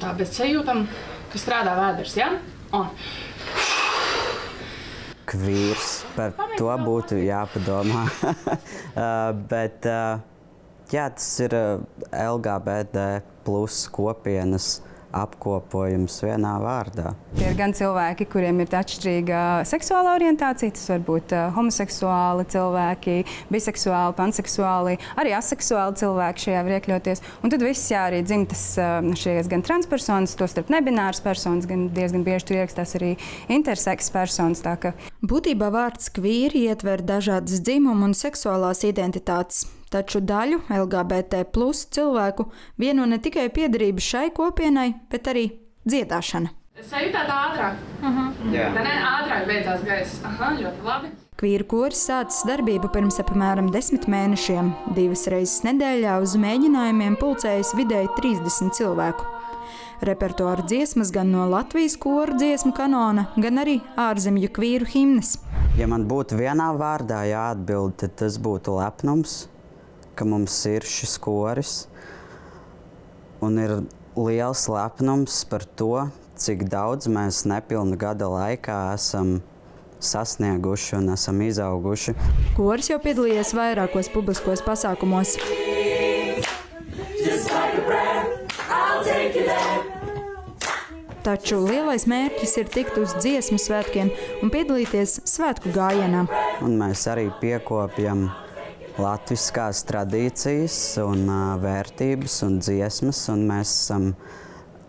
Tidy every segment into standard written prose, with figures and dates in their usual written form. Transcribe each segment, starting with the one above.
Tā bez sajūtam, ka strādā vēders, ja? Un... Kvīrs, par to būtu jāpadomā. Bet jā, tas ir LGBT plus kopienas apkopojums vienā vārdā. Tie ir gan cilvēki, kuriem ir atšķirīga seksuāla orientācija, tas var būt homoseksuāli cilvēki, biseksuāli, panseksuāli, arī aseksuāli cilvēki šajā var iekļauties. Un tad viss, jā, arī dzimtas šīs gan transpersonas, tostarp nebināras personas, gan diezgan bieži tur ierakstās arī interseks personas. Tā ka... Būtībā vārds kvīri ietver dažādas dzimumu un seksuālās identitātes. Taču daļu LGBT plus cilvēku vieno ne tikai piederība šai kopienai, bet arī dziedāšana. Sajūtāt ātrāk? Jā. Ne, ātrāk beidzās gaiss. Aha, ļoti labi. Kvīru koris sācis darbību pirms apmēram 10 mēnešiem. 2 reizes nedēļā uz mēģinājumiem pulcējas vidēji 30 cilvēku. Repertuāra dziesmas gan no Latvijas koru dziesmu kanona, gan arī ārzemju kvīru himnas. Ja man būtu vienā vārdā jāatbild, tad tas būtu lepnums, ka mums ir šis koris, un ir liels lepnums par to, cik daudz mēs nepilnu gada laikā esam sasnieguši un esam izauguši. Koris jau piedalījies vairākos publiskos pasākumos. Taču lielais mērķis ir tikt uz dziesmu svētkiem un piedalīties svētku gājienā. Un mēs arī piekopjam latviskās tradīcijas un vērtības un dziesmas, un mēs esam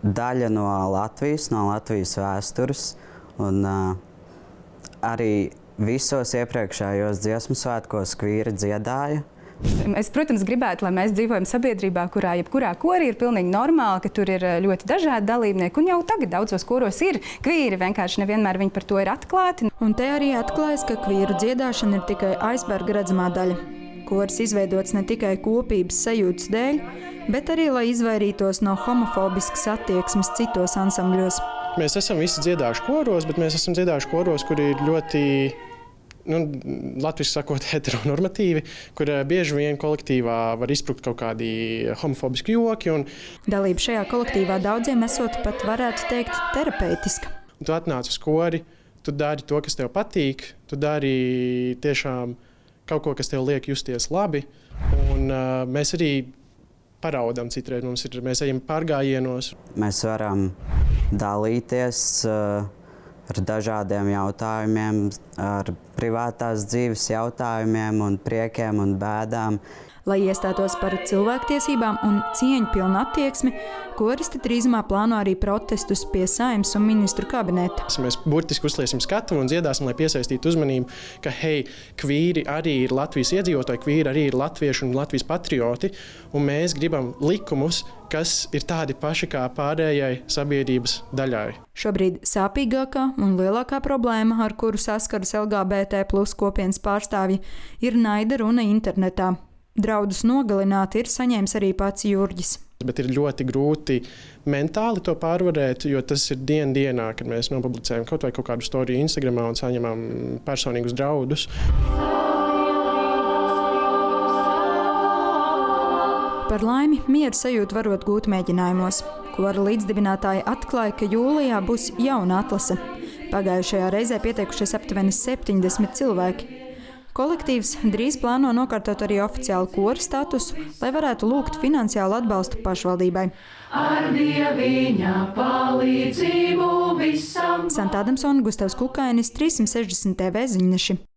daļa no Latvijas vēstures, un arī visos iepriekšējos dziesmu svētkos kvīri dziedāja. Es, protams, gribētu, lai mēs dzīvojam sabiedrībā, kurā jebkurā korī ir pilnīgi normāli, ka tur ir ļoti dažādi dalībnieki, un jau tagad daudzos koros ir kvīri, vienkārši nevienmēr viņi par to ir atklāti. Un te arī atklājas, ka kvīru dziedāšana ir tikai aizberga redzamā daļa. Koris izveidots ne tikai kopības sajūtas dēļ, bet arī, lai izvairītos no homofobiskas attieksmes citos ansambļos. Mēs esam visi dziedājuši koros, bet mēs esam dziedājuši koros, kuri ir ļoti, latviski sakot, heteronormatīvi, kur bieži vien kolektīvā var izsprukt kaut kādi homofobiski joki. Dalība šajā kolektīvā daudziem esot pat varētu teikt terapeitiska. Tu atnāc uz kori, tu dari to, kas tev patīk, tu dari tiešām kaut ko, kas tev liek justies labi, un mēs arī paraudam citreiz. Mēs ejam pārgājienos. Mēs varam dalīties ar dažādiem jautājumiem, ar privātās dzīves jautājumiem un priekiem un bēdām. Lai iestātos par cilvēktiesībām un cieņpilnu attieksmi, koristi drīzumā plāno arī protestus pie Saeimas un ministru kabineta. Mēs burtiski uzliesim skatuvi un dziedāsim, lai piesaistītu uzmanību, ka hei, kvīri arī ir Latvijas iedzīvotāji, kvīri arī ir latvieši un Latvijas patrioti, un mēs gribam likumus, kas ir tādi paši kā pārējai sabiedrības daļai. Šobrīd sāpīgākā un lielākā problēma, ar kuru saskaras LGBT plus kopienas pārstāvji, ir naida runa internetā. Draudus nogalināt ir saņēmis arī pats Jurģis. Bet ir ļoti grūti mentāli to pārvarēt, jo tas ir dienā, kad mēs nopublicējam kaut vai kaut kādu storiju Instagramā un saņemam personīgus draudus. Par laimi, mieru sajūtu varot gūt mēģinājumos. Kora līdzdibinātāji atklāja, ka jūlijā būs jauna atlase. Pagājušajā reizē pieteikušies aptuveni 70 cilvēki. Kolektīvs drīz plāno nokārtot arī oficiālu kora statusu, lai varētu lūgt finansiālu atbalstu pašvaldībai. Ar Dieviņa palīdzību visam! Santa Adamsona, Gustavs Kukainis, 360 TV ziņneši.